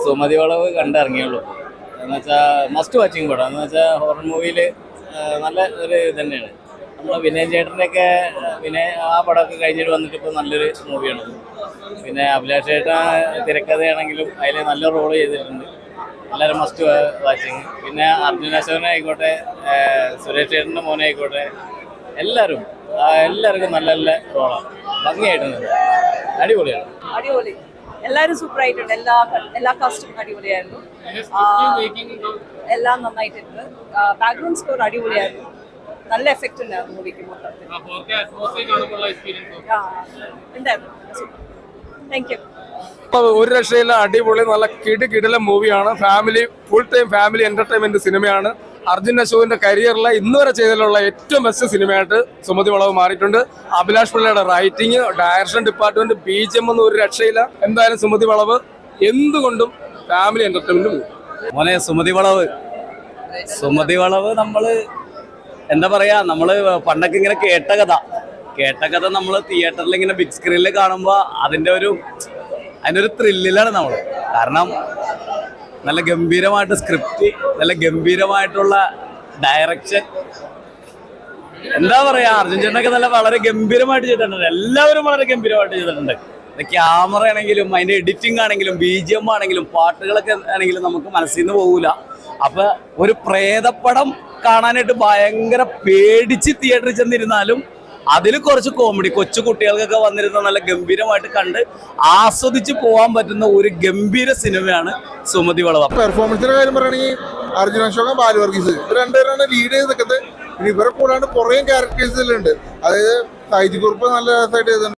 സുമതി വളവ് കണ്ടിറങ്ങിയുള്ളൂ. എന്ന് വെച്ചാൽ മസ്റ്റ് വാച്ചിങ് പടം. എന്ന് വെച്ചാൽ ഹൊറർ മൂവിയിൽ നല്ല ഒരു ഇത് തന്നെയാണ്. നമ്മളെ വിനയൻ ചേട്ടൻ്റെയൊക്കെ ആ പടമൊക്കെ കഴിഞ്ഞിട്ട് വന്നിട്ട് ഇപ്പോൾ നല്ലൊരു മൂവിയാണ്. പിന്നെ അഭിലാഷ് ചേട്ടൻ തിരക്കഥയാണെങ്കിലും അതിൽ നല്ല റോള് ചെയ്തിട്ടുണ്ട്. എല്ലാവരും മസ്റ്റ് വാച്ചിങ്. പിന്നെ അർജുൻ അശോകനായിക്കോട്ടെ, സുരേഷ് ചേട്ടൻ്റെ മോനെ ആയിക്കോട്ടെ, എല്ലാവർക്കും നല്ല നല്ല റോളാണ്. ഭംഗിയായിട്ടുണ്ട്. അടിപൊളിയാണ്. അടിപൊളി. എല്ലാവരും സൂപ്പർ ആയിട്ടുണ്ട്. എല്ലാ കാസ്റ്റും അടിപൊളിയായിരുന്നു. എല്ലാം നന്നായിട്ടുണ്ട്. ബാക്ക്ഗ്രൗണ്ട് സ്കോർ അടിപൊളിയായിരുന്നു. നല്ല എഫക്റ്റ് ഉണ്ടായിരുന്നു മൂവിക്ക് മൊത്തത്തിൽ. Thank you. ഒരു രക്ഷയില്ല, അടിപൊളി, നല്ല കിടില മൂവിയാണ്. ഫുൾ ടൈം ഫാമിലി എന്റർടൈൻമെന്റ് സിനിമയാണ്. അർജുൻ അശോകിന്റെ കരിയറിലെ ഇന്നുവരെ ചെയ്തതിലുള്ള ഏറ്റവും ബെസ്റ്റ് സിനിമയായിട്ട് സുമതി വളവ് മാറിയിട്ടുണ്ട്. അഭിലാഷ് പിള്ളയുടെ റൈറ്റിംഗ്, ഡയറക്ഷൻ ഡിപ്പാർട്ട്മെന്റ്, BGM ഒന്നും ഒരു രക്ഷയില്ല. എന്തായാലും സുമതി വളവ് എന്തുകൊണ്ടും ഫാമിലി എന്റർടൈൻമെന്റ് മൂവി. മോനെ സുമതി വളവ് നമ്മള് എന്താ പറയാ, നമ്മള് പണ്ടൊക്കെ ഇങ്ങനെ കേട്ട കഥ നമ്മൾ തിയേറ്ററിൽ ഇങ്ങനെ ബിഗ് സ്ക്രീനിൽ കാണുമ്പോൾ അതിൻ്റെ ഒരു ത്രില്ലിലാണ് നമ്മൾ. കാരണം നല്ല ഗംഭീരമായിട്ട് സ്ക്രിപ്റ്റ്, നല്ല ഗംഭീരമായിട്ടുള്ള ഡയറക്ഷൻ, എന്താ പറയാ, അർജുൻ ചേട്ടനൊക്കെ വളരെ ഗംഭീരമായിട്ട് ചെയ്തിട്ടുണ്ട്. എല്ലാവരും വളരെ ഗംഭീരമായിട്ട് ചെയ്തിട്ടുണ്ട്. ക്യാമറ ആണെങ്കിലും അതിന്റെ എഡിറ്റിംഗ് ആണെങ്കിലും BGM ആണെങ്കിലും പാട്ടുകളൊക്കെ ആണെങ്കിലും നമുക്ക് മനസ്സിൽ നിന്ന് പോകൂല. അപ്പൊ ഒരു പ്രേതപ്പടം കാണാനായിട്ട് ഭയങ്കര പേടിച്ച് തിയേറ്ററിൽ ചെന്നിരുന്നാലും അതിൽ കുറച്ച് കോമഡി കൊച്ചു കുട്ടികൾക്കൊക്കെ വന്നിരുന്ന നല്ല ഗംഭീരമായിട്ട് കണ്ട് ആസ്വദിച്ച് പോകാൻ പറ്റുന്ന ഒരു ഗംഭീര സിനിമയാണ് സുമതി വളവ്. പെർഫോമൻസിന്റെ കാര്യം പറയുകയാണെങ്കിൽ അർജുൻ അശോകൻ, ബാലു വർഗീസ് രണ്ടുപേരാണ് ലീഡ് ചെയ്ത് നിൽക്കുന്നത്. ഇവരെ കൂടാണ്ട് കുറേ ക്യാരക്ടേഴ്സിലുണ്ട്. അതായത് സൈജ് കുറുപ്പ് നല്ല രസമായിട്ട് ചെയ്തിട്ടുണ്ട്.